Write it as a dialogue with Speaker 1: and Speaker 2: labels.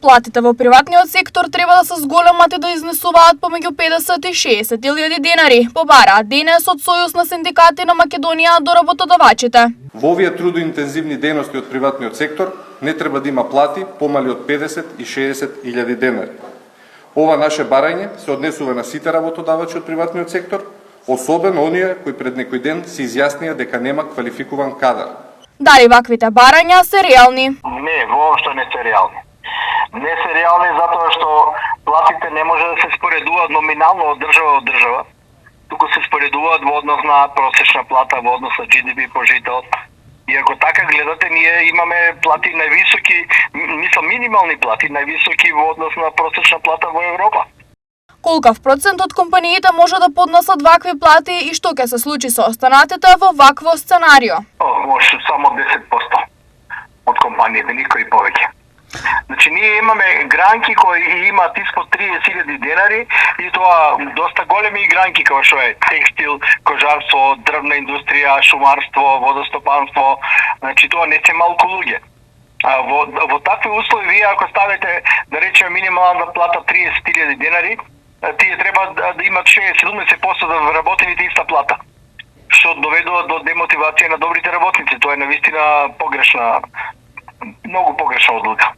Speaker 1: Платите во приватниот сектор треба да се зголемат и да изнесуваат помеѓу 50 и 60.000 денари, побараат денес од Сојуз на синдикати на Македонија до работодавачите.
Speaker 2: Во овие трудоинтензивни дејности од приватниот сектор не треба да има плати помали од 50 и 60.000 денари. Ова наше барање се однесува на сите работодавачи од приватниот сектор, особено оние кои пред некој ден се изјаснија дека нема квалификуван кадар.
Speaker 1: Дали ваквите барања се реални?
Speaker 3: Не, воопшто не се реални. Не се реални затоа што платите не може да се споредуваат номинално од држава, туку се споредуваат во однос на просечна плата, во однос на GDP по жител. И ако така гледате, ние имаме плати највисоки, минимални плати, највисоки во однос на просечна плата во Европа.
Speaker 1: Колкав процент од компаниите може да поднесат вакви плати и што ќе се случи со останатите во вакво сценарио?
Speaker 3: Може само 10% од компаниите, никој повеќе. Значи, ние имаме гранки кои имаат испод 30.000 денари и тоа доста големи гранки како што е текстил, кожарство, дрвна индустрија, шумарство, водостопанство. Значи, тоа не се малку луѓе. Во такви услови, вие ако ставите, да речеме, минимална плата 30.000 денари, тие треба да имат 60-70% да вработените иста плата, што доведува до демотивација на добрите работници. Тоа е навистина погрешна, многу погрешна одлука.